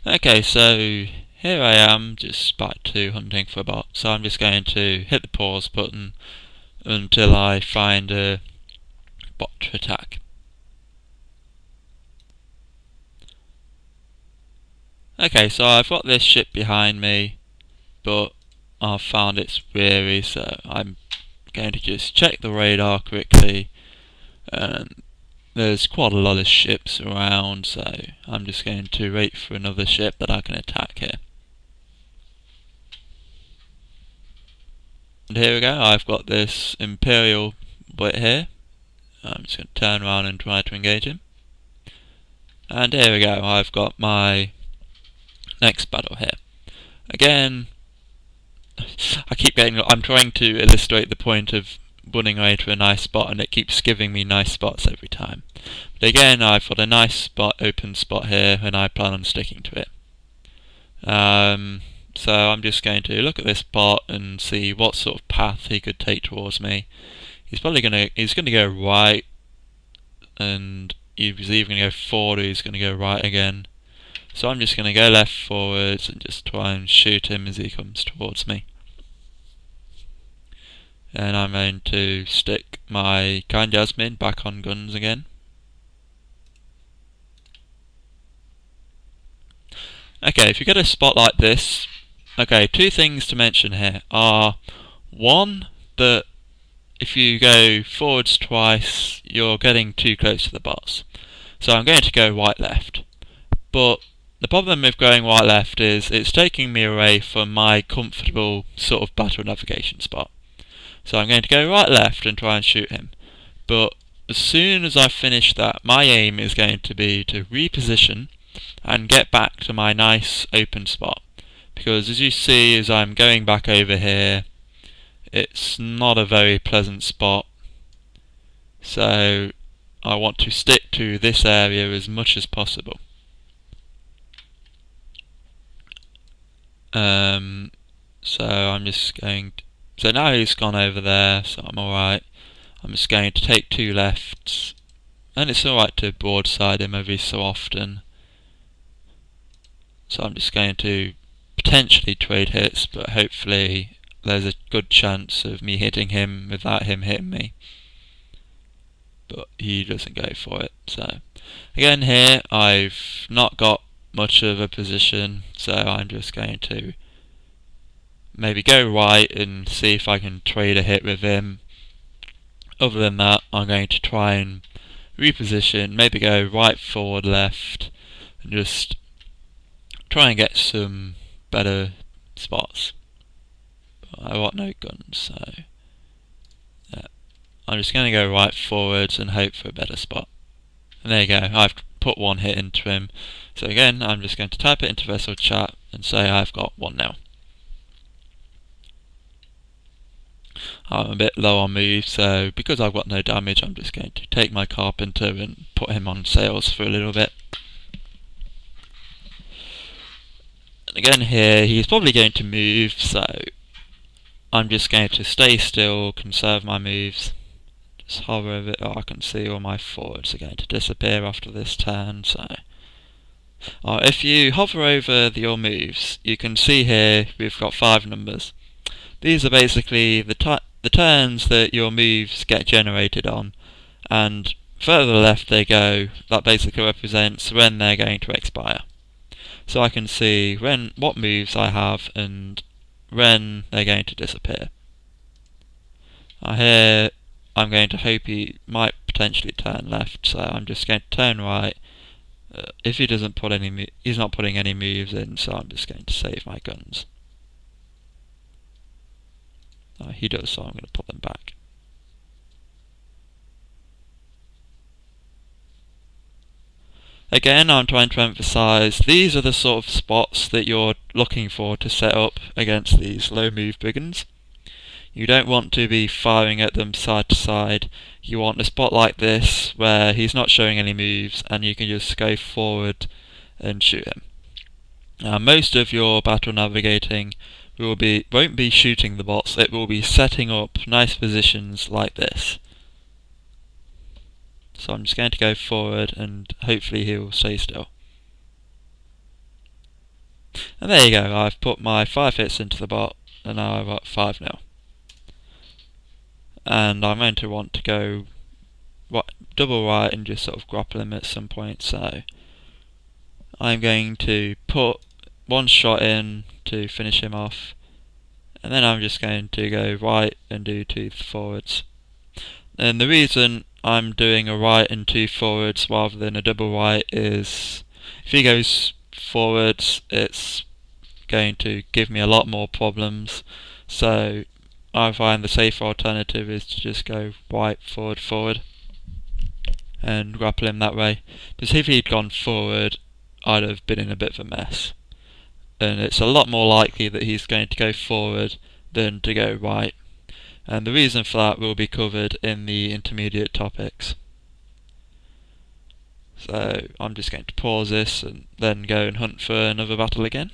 Okay, so here I am, just back to hunting for a bot. So I'm just going to hit the pause button until I find a bot to attack. Okay, so I've got this ship behind me, but I've found it's weary, so I'm going to just check the radar quickly. There's quite a lot of ships around, so I'm just going to wait for another ship that I can attack here. And here we go, I've got this Imperial bit here. I'm just going to turn around and try to engage him. And here we go, I've got my next battle here. Again, I'm trying to illustrate the point of running away to a nice spot, and it keeps giving me nice spots every time. But again, I've got a nice spot, open spot here, and I plan on sticking to it. So I'm just going to look at this bot and see what sort of path he could take towards me. He's going to go right, and he's either going to go forward or he's going to go right again. So I'm just going to go left forwards and just try and shoot him as he comes towards me. And I'm going to stick my Kind Jasmine back on guns again. Okay, if you get a spot like this, okay, two things to mention here are, one, that if you go forwards twice, you're getting too close to the bots. So I'm going to go right left. But the problem with going right left is it's taking me away from my comfortable sort of battle navigation spot. So I'm going to go right left and try and shoot him. But as soon as I finish that, my aim is going to be to reposition and get back to my nice open spot. Because as you see, as I'm going back over here, it's not a very pleasant spot. So I want to stick to this area as much as possible. So I'm just going to, so now he's gone over there, so I'm alright. I'm just going to take two lefts, and it's alright to broadside him every so often. So I'm just going to potentially trade hits, but hopefully there's a good chance of me hitting him without him hitting me. But he doesn't go for it. So again here, I've not got much of a position, so I'm just going to maybe go right and see if I can trade a hit with him. Other than that, I'm going to try and reposition, maybe go right, forward, left, and just try and get some better spots. But I want no guns, so yeah. I'm just going to go right forwards and hope for a better spot. And there you go, I've put one hit into him. So again, I'm just going to type it into Vessel Chat and say I've got one now. I'm a bit low on moves, so because I've got no damage, I'm just going to take my Carpenter and put him on sails for a little bit. And again here, he's probably going to move, so I'm just going to stay still, conserve my moves. Just hover over it. Oh, I can see all my forwards are going to disappear after this turn, so if you hover over your moves, you can see here we've got 5 numbers. These are basically the turns that your moves get generated on, and further left they go, that basically represents when they're going to expire. So I can see what moves I have and when they're going to disappear. Here I'm going to hope he might potentially turn left, so I'm just going to turn right. If he doesn't put he's not putting any moves in, so I'm just going to save my guns. He does, so I'm going to put them back. Again, I'm trying to emphasise, these are the sort of spots that you're looking for to set up against these low move brigands. You don't want to be firing at them side to side. You want a spot like this where he's not showing any moves and you can just go forward and shoot him. Now, most of your battle navigating won't be shooting the bots, it will be setting up nice positions like this. So I'm just going to go forward and hopefully he will stay still. And there you go, I've put my 5 hits into the bot, and now I've got 5-0. And I'm going to want to go double right and just sort of grapple him at some point, so I'm going to put one shot in to finish him off, and then I'm just going to go right and do 2 forwards. And the reason I'm doing a right and 2 forwards rather than a double right is if he goes forwards it's going to give me a lot more problems, so I find the safer alternative is to just go right, forward, forward and grapple him that way, because if he'd gone forward I'd have been in a bit of a mess, and it's a lot more likely that he's going to go forward than to go right, and the reason for that will be covered in the intermediate topics. So I'm just going to pause this and then go and hunt for another battle again.